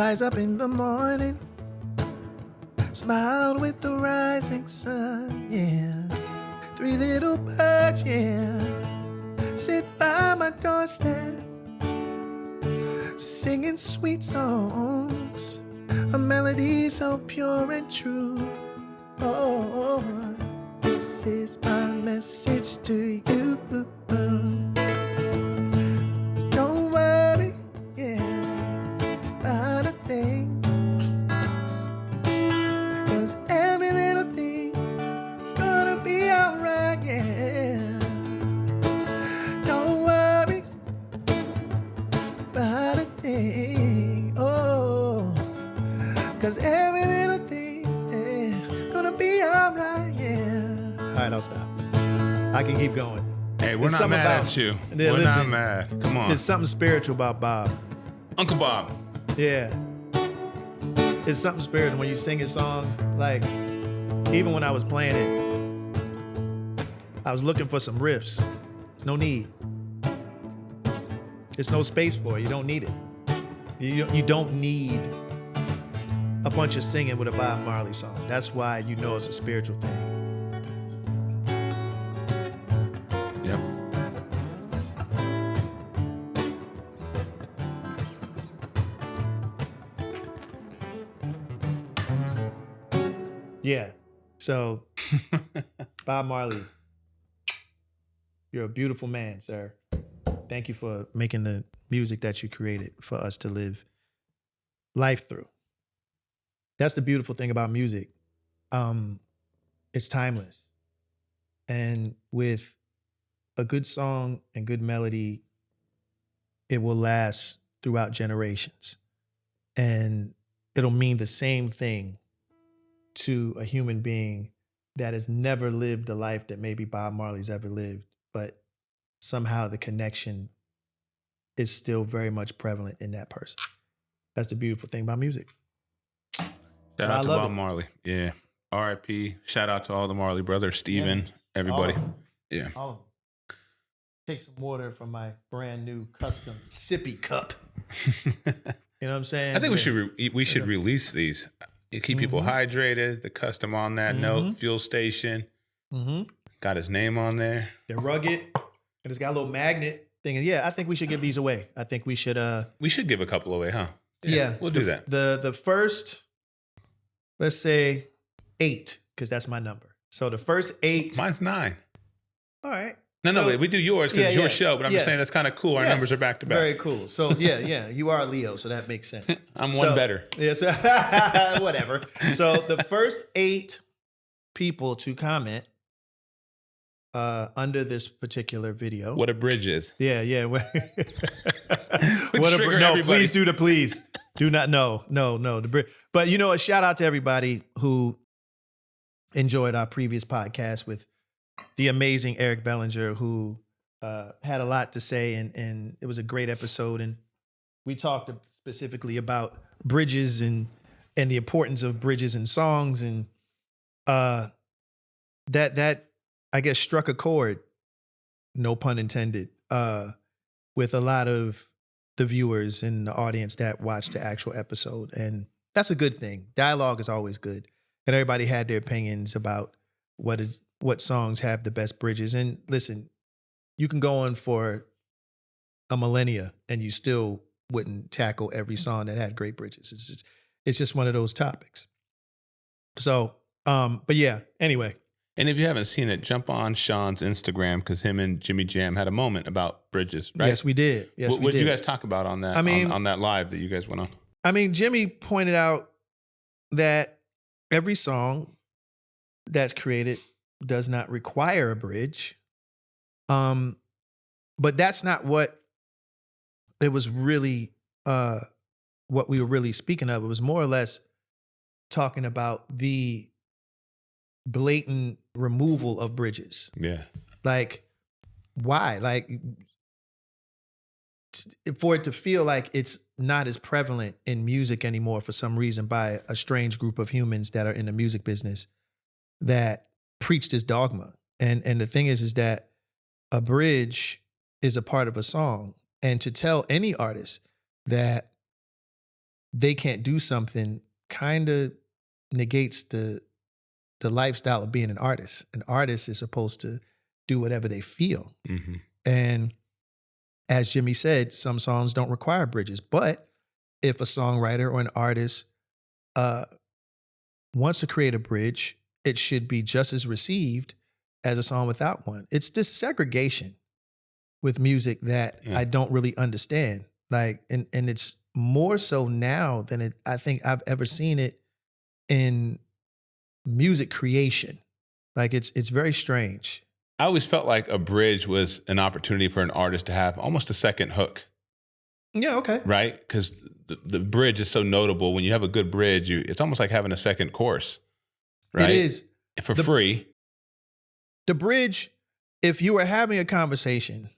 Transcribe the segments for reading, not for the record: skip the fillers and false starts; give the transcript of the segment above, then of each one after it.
Rise up in the morning, smile with the rising sun, yeah. 3 little birds, yeah, sit by my doorstep, singing sweet songs, a melody so pure and true. Oh, this is my message to you. Don't worry, yeah, about a thing, 'cause every little thing is gonna be alright, yeah. Don't worry about a thing, oh, 'cause every little thing is gonna be alright, yeah. All right, I'll stop. I can keep going. Hey, we're not mad at you. We're not mad. Come on. There's something spiritual about Bob. Uncle Bob. Yeah. It's something spiritual when you sing his songs. Like, even when I was playing it, I was looking for some riffs. There's no need. There's no space for it. You don't need it. You don't need a bunch of singing with a Bob Marley song. That's why you know it's a spiritual thing. Yep. Yeah. So, Bob Marley, you're a beautiful man, sir. Thank you for making the music that you created for us to live life through. That's the beautiful thing about music. It's timeless. And with a good song and good melody, it will last throughout generations. And it'll mean the same thing to a human being that has never lived the life that maybe Bob Marley's ever lived, but somehow the connection is still very much prevalent in that person. That's the beautiful thing about music. Shout out to Bob Marley. Yeah. R.I.P. Shout out to all the Marley brothers, Steven, everybody. Yeah. All of them. Take some water from my brand new custom sippy cup. You know what I'm saying? I think we should release these. You keep people hydrated. The custom on that note, fuel station. Got his name on there. They're rugged. And it's got a little magnet thing. And yeah, I think we should give these away. I think we should. We should give a couple away, huh? Yeah, we'll do that. The first, let's say 8, because that's my number. So the first 8. Mine's 9. All right. No, we do yours because it's your show, but I'm just saying that's kind of cool. Our numbers are back to back. Very cool. So yeah, you are a Leo, so that makes sense. I'm one better. Yeah, so whatever. So the first 8 people to comment under this particular video. What a bridge is. Yeah. What please do the please. Do not, no. The bridge. But a shout out to everybody who enjoyed our previous podcast with the amazing Eric Bellinger, who had a lot to say, and it was a great episode. And we talked specifically about bridges and the importance of bridges in songs, and that I guess struck a chord, no pun intended, with a lot of the viewers and the audience that watched the actual episode. And that's a good thing. Dialogue is always good. And everybody had their opinions about what songs have the best bridges. And listen, you can go on for a millennia and you still wouldn't tackle every song that had great bridges. It's just one of those topics. So, but yeah, anyway. And if you haven't seen it, jump on Shawn's Instagram, because him and Jimmy Jam had a moment about bridges, right? Yes, we did. What did you guys talk about on that? On that live that you guys went on? I mean, Jimmy pointed out that every song that's created does not require a bridge. But that's not what it was really, what we were really speaking of. It was more or less talking about the blatant removal of bridges. Yeah. Like, why? Like, for it to feel like it's not as prevalent in music anymore for some reason by a strange group of humans that are in the music business that preach this dogma. And the thing is that a bridge is a part of a song. And to tell any artist that they can't do something kind of negates the lifestyle of being an artist. An artist is supposed to do whatever they feel. Mm-hmm. And as Jimmy said, some songs don't require bridges. But if a songwriter or an artist wants to create a bridge, it should be just as received as a song without one. It's this segregation with music that I don't really understand. Like, and it's more so now than I think I've ever seen it in music creation. Like it's very strange. I always felt like a bridge was an opportunity for an artist to have almost a second hook. Yeah, okay. Right? Because the bridge is so notable. When you have a good bridge, it's almost like having a second course. Right? It is. For free. The bridge, if you were having a conversation,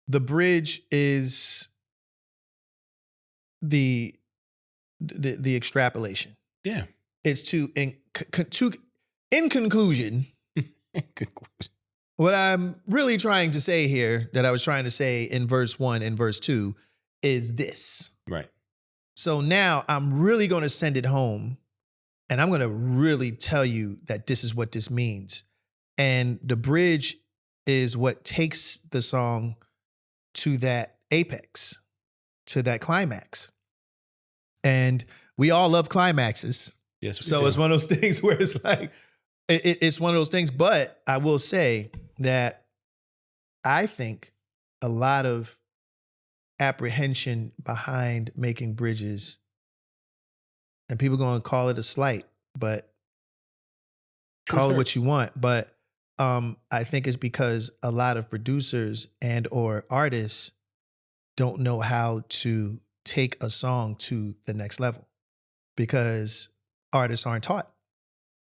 the bridge is the extrapolation. Yeah. It's in conclusion, what I'm really trying to say here, that I was trying to say in verse 1 and verse 2, is this. Right. So now I'm really going to send it home, and I'm going to really tell you that this is what this means. And the bridge is what takes the song to that apex, to that climax. And we all love climaxes. Yes. So it's one of those things where it's like, it's one of those things. But I will say that I think a lot of apprehension behind making bridges, and people going to call it a slight, but call it what you want. But I think it's because a lot of producers and or artists don't know how to take a song to the next level, because artists aren't taught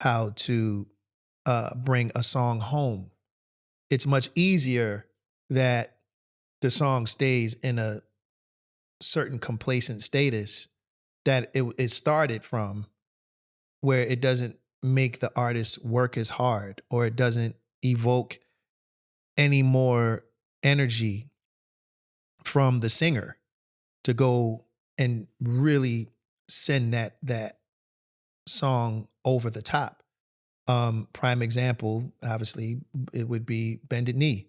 how to bring a song home. It's much easier that the song stays in a certain complacent status that it started from, where it doesn't make the artist work as hard, or it doesn't evoke any more energy from the singer to go and really send that song over the top. Prime example, obviously, it would be Bended Knee.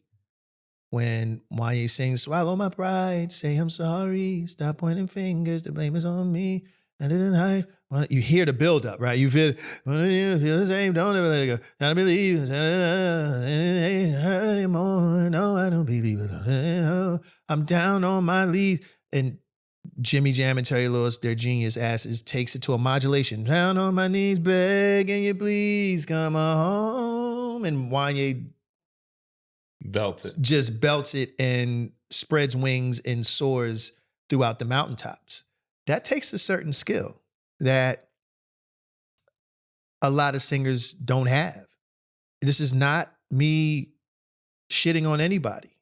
When Wanye sings, swallow my pride, say I'm sorry, stop pointing fingers, the blame is on me. You hear the build up, right? You feel the same, don't ever let it go. Gotta believe, no, I don't believe it. I'm down on my knees. And Jimmy Jam and Terry Lewis, their genius asses, takes it to a modulation. Down on my knees, begging you, please come home. And Wanye just belts it and spreads wings and soars throughout the mountaintops. That takes a certain skill that a lot of singers don't have. This is not me shitting on anybody,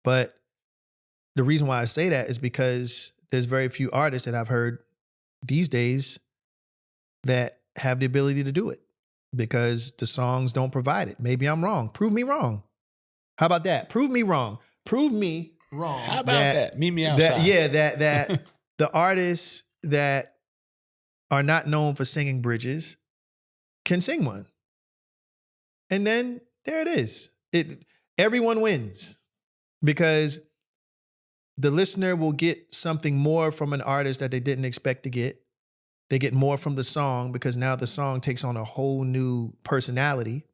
but the reason why I say that is because there's very few artists that I've heard these days that have the ability to do it, because the songs don't provide it. Maybe I'm wrong. Prove me wrong. How about that? Prove me wrong. Prove me wrong. How about that? Meet me outside. That the artists that are not known for singing bridges can sing one. And then there it is. Everyone wins, because the listener will get something more from an artist that they didn't expect to get. They get more from the song, because now the song takes on a whole new personality,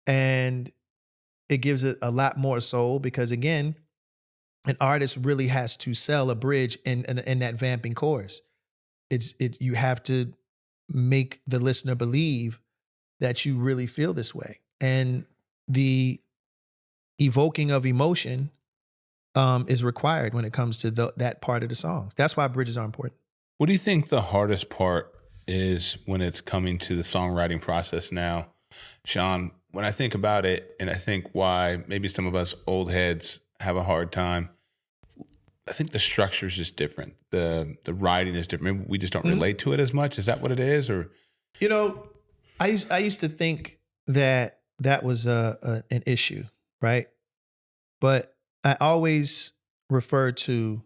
and it gives it a lot more soul, because again, an artist really has to sell a bridge in that vamping chorus. You have to make the listener believe that you really feel this way. And the evoking of emotion is required when it comes to that part of the song. That's why bridges are important. What do you think the hardest part is when it's coming to the songwriting process now, Shawn? When I think about it, and I think why maybe some of us old heads have a hard time, I think the structure is just different. The writing is different. Maybe we just don't relate to it as much. Is that what it is? Or, I used to think that was an issue, right? But I always refer to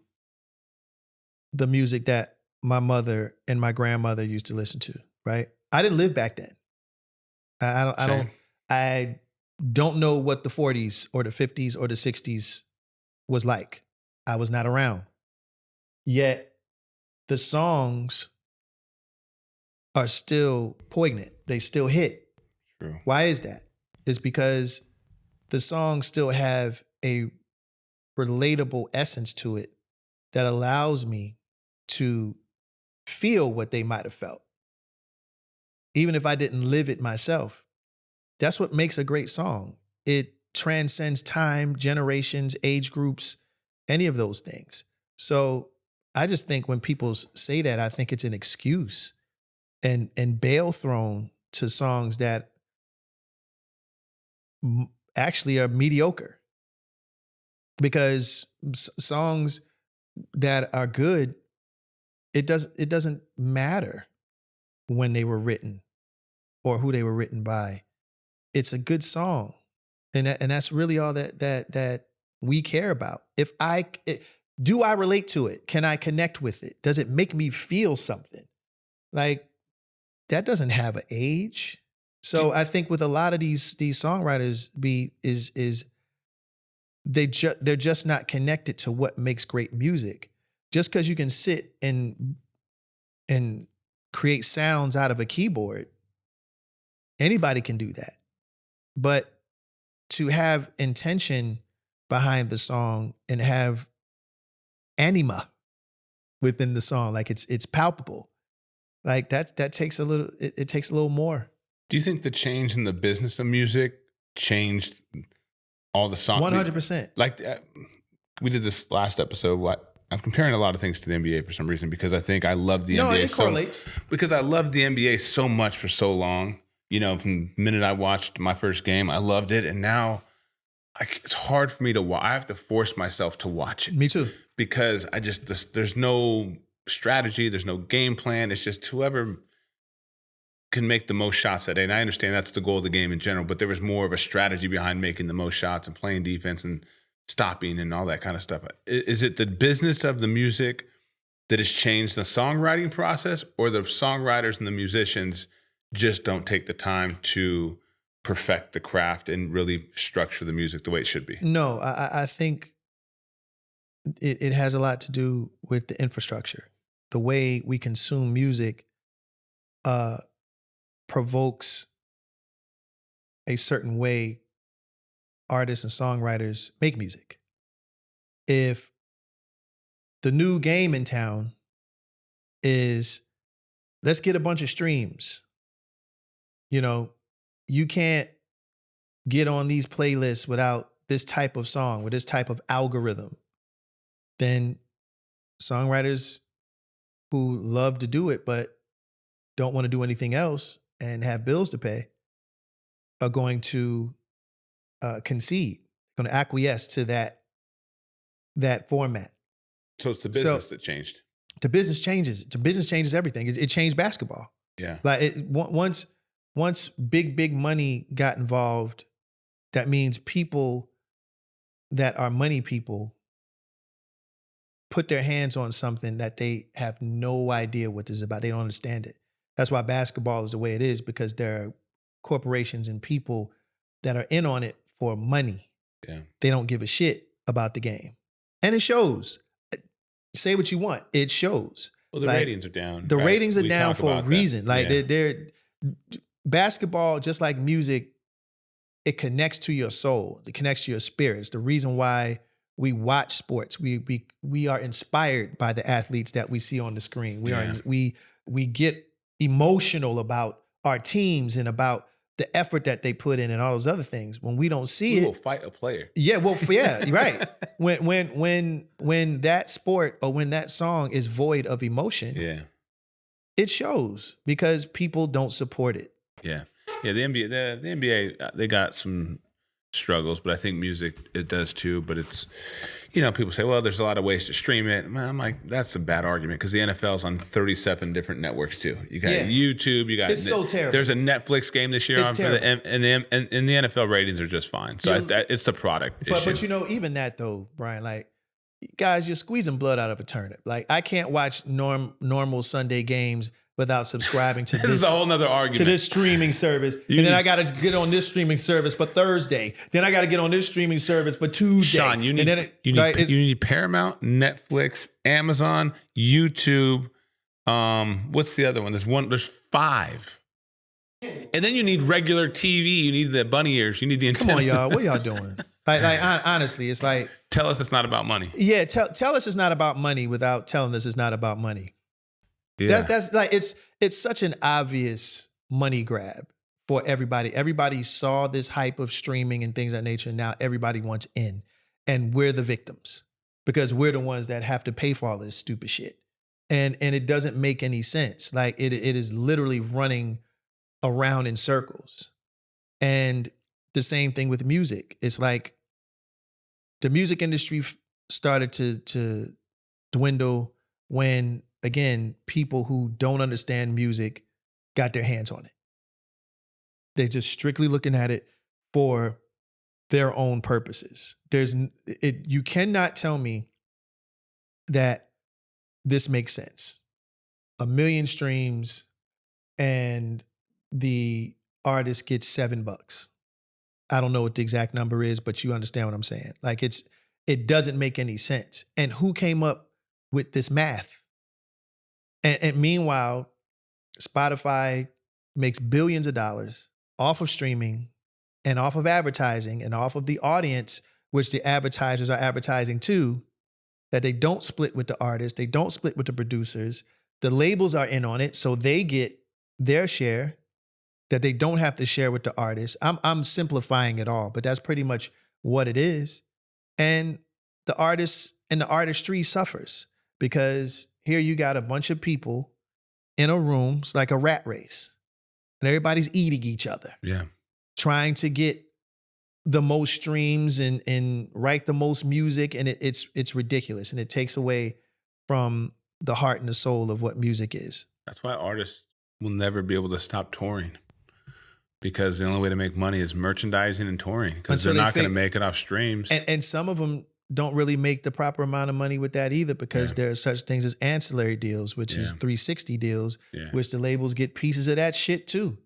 the music that my mother and my grandmother used to listen to, right? I didn't live back then. I don't know what the 40s or the 50s or the 60s was like. I was not around. Yet the songs are still poignant. They still hit. True. Why is that? It's because the songs still have a relatable essence to it that allows me to feel what they might have felt. Even if I didn't live it myself. That's what makes a great song. It transcends time, generations, age groups, any of those things. So I just think when people say that, I think it's an excuse and bail thrown to songs that actually are mediocre. Because songs that are good, it doesn't matter when they were written or who they were written by. It's a good song, and that's really all that we care about. Do I relate to it? Can I connect with it? Does it make me feel something? Like that doesn't have an age. So I think with a lot of these songwriters, they're just not connected to what makes great music. Just because you can sit and create sounds out of a keyboard, anybody can do that. But to have intention behind the song and have anima within the song, like it's palpable, like that takes a little. It takes a little more. Do you think the change in the business of music changed all the songs? 100%. Like we did this last episode. I'm comparing a lot of things to the NBA for some reason because I think I love the NBA. No, it correlates. Because I loved the NBA so much for so long. You know, from the minute I watched my first game, I loved it. And now it's hard for me to watch. I have to force myself to watch it. Me too. Because there's no strategy. There's no game plan. It's just whoever can make the most shots that day. And I understand that's the goal of the game in general, but there was more of a strategy behind making the most shots and playing defense and stopping and all that kind of stuff. Is it the business of the music that has changed the songwriting process, or the songwriters and the musicians just don't take the time to perfect the craft and really structure the music the way it should be? No, I think it has a lot to do with the infrastructure. The way we consume music provokes a certain way artists and songwriters make music. If the new game in town is, let's get a bunch of streams, you can't get on these playlists without this type of song, with this type of algorithm, then songwriters who love to do it but don't want to do anything else and have bills to pay are going to concede, going to acquiesce to that format. So it's the business that changed. The business changes. The business changes everything. It changed basketball. Yeah. Like once big money got involved, that means people that are money people put their hands on something that they have no idea what this is about. They don't understand it. That's why basketball is the way it is, because there are corporations and people that are in on it for money. Yeah. They don't give a shit about the game. And it shows. Say what you want. It shows. Well, the ratings are down. The ratings are down for a reason. Like they're basketball, just like music, it connects to your soul. It connects to your spirit. It's the reason why we watch sports. We are inspired by the athletes that we see on the screen. We get emotional about our teams and about the effort that they put in and all those other things. When we don't see we will fight a player. Yeah, well, yeah, right. When that sport or when that song is void of emotion, it shows because people don't support it. Yeah. The NBA, they got some struggles, but I think music, it does too. But it's, people say, well, there's a lot of ways to stream it. I'm like, that's a bad argument because the NFL's on 37 different networks too. You got YouTube, you got. It's so terrible. There's a Netflix game this year and the NFL ratings are just fine. So it's the product issue. But even that though, Brian, like guys, you're squeezing blood out of a turnip. Like, I can't watch normal Sunday games without subscribing to This is a whole nother argument. To this streaming service. And then I got to get on this streaming service for Thursday. Then I got to get on this streaming service for Tuesday. Shawn, you need Paramount, Netflix, Amazon, YouTube. What's the other one? There's 5. And then you need regular TV. You need the bunny ears. You need the antenna. Come on, y'all. What y'all doing? Honestly, it's like... Tell us it's not about money. Yeah, tell us it's not about money without telling us it's not about money. Yeah. That's like, it's such an obvious money grab for everybody. Everybody saw this hype of streaming and things of that nature. And now everybody wants in. And we're the victims because we're the ones that have to pay for all this stupid shit. And it doesn't make any sense. Like it is literally running around in circles. And the same thing with music. It's like the music industry started to dwindle when, again, people who don't understand music got their hands on it. They're just strictly looking at it for their own purposes. You cannot tell me that this makes sense. 1 million streams and the artist gets $7. I don't know what the exact number is, but you understand what I'm saying. Like it doesn't make any sense. And who came up with this math? And meanwhile, Spotify makes billions of dollars off of streaming and off of advertising and off of the audience, which the advertisers are advertising to, that they don't split with the artists. They don't split with the producers. The labels are in on it, so they get their share that they don't have to share with the artists. I'm simplifying it all, but that's pretty much what it is. And the artists and the artistry suffers because here you got a bunch of people in a room. It's like a rat race. And everybody's eating each other. Yeah. Trying to get the most streams and write the most music. And it's ridiculous. And it takes away from the heart and the soul of what music is. That's why artists will never be able to stop touring. Because the only way to make money is merchandising and touring. Because they're not going to make it off streams. And some of them don't really make the proper amount of money with that either because there are such things as ancillary deals, which is 360 deals, which the labels get pieces of that shit too.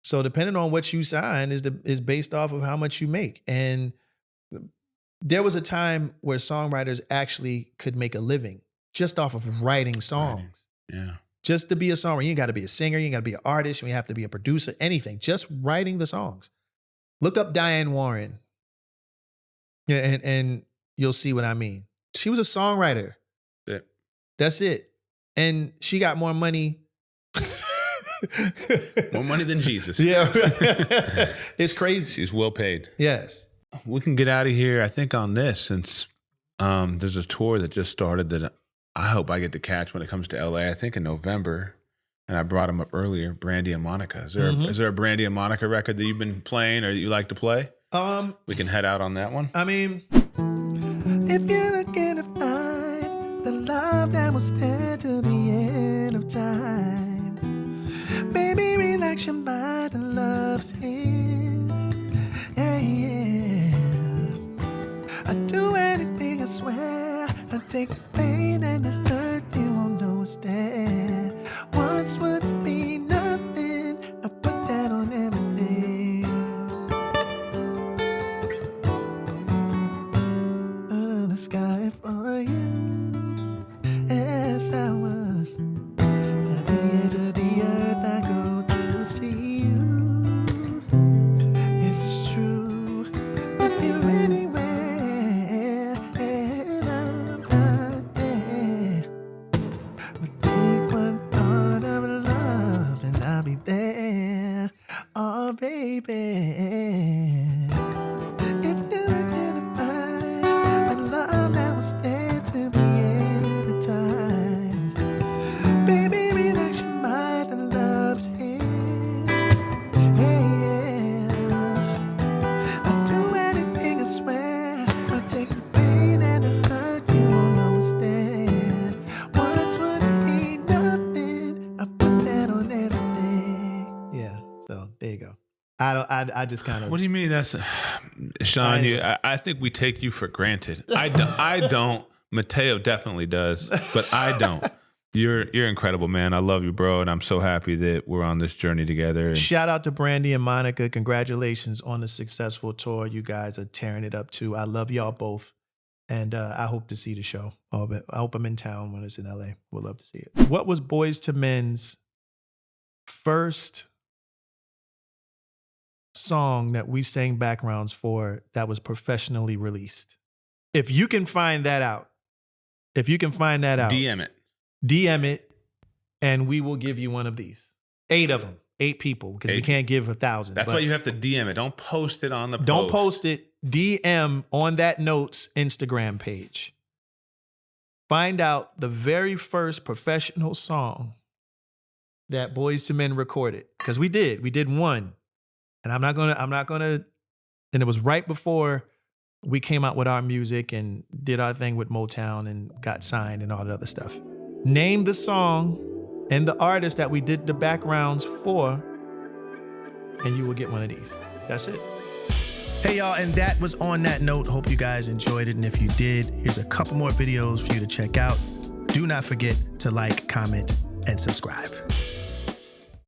So depending on what you sign is based off of how much you make. And there was a time where songwriters actually could make a living just off of writing songs. Yeah. Just to be a songwriter, you ain't got to be a singer, you ain't got to be an artist, you ain't have to be a producer, anything. Just writing the songs. Look up Diane Warren. Yeah, and you'll see what I mean. She was a songwriter. Yeah. That's it. And she got more money. More money than Jesus. Yeah. It's crazy. She's well paid. Yes. We can get out of here, I think, on this since there's a tour that just started that I hope I get to catch when it comes to LA, I think in November. And I brought them up earlier, Brandy and Monica. Is there a Brandy and Monica record that you've been playing or that you like to play? We can head out on that one. I mean, if you're looking to find the love that will stand to the end of time, baby, relax your mind and love's here. Yeah, yeah. I'd do anything, I swear. I'd take the pain and the hurt, you won't understand. Once would be nothing, I put that on everything. Under the sky for you, yes I was. At the edge of the earth I go to see you. This is true, if you're anywhere and I'm not there. But think one thought of love and I'll be there. Oh baby, if you're looking to find a love that will stay to the end of time, baby, relax your mind and love's here. Yeah, I'll do anything, I swear. I'll take the pain and the hurt, you won't understand. Once would be nothing, I put that on everything. yeah. So there you go. I just kind of. What do you mean? That's Shawn. I think we take you for granted. I don't, Mateo definitely does, but I don't. You're incredible, man. I love you, bro, and I'm so happy that we're on this journey together. Shout out to Brandy and Monica. Congratulations on the successful tour. You guys are tearing it up too. I love y'all both, and I hope to see the show. I hope I'm in town when it's in LA. We'll love to see it. What was Boyz II Men's first song that we sang backgrounds for that was professionally released? If you can find that out, DM it, and we will give you one of these. 8 of them, 8 people, because we can't give 1,000. That's why you have to DM it. Don't post it on the post. Don't post it. DM on that Notes Instagram page. Find out the very first professional song that Boyz II Men recorded, because we did one, and I'm not gonna. And it was right before we came out with our music and did our thing with Motown and got signed and all that other stuff. Name the song and the artist that we did the backgrounds for, and you will get one of these. That's it. Hey y'all, and that was On That Note. Hope you guys enjoyed it, and if you did, here's a couple more videos for you to check out. Do not forget to like, comment, and subscribe.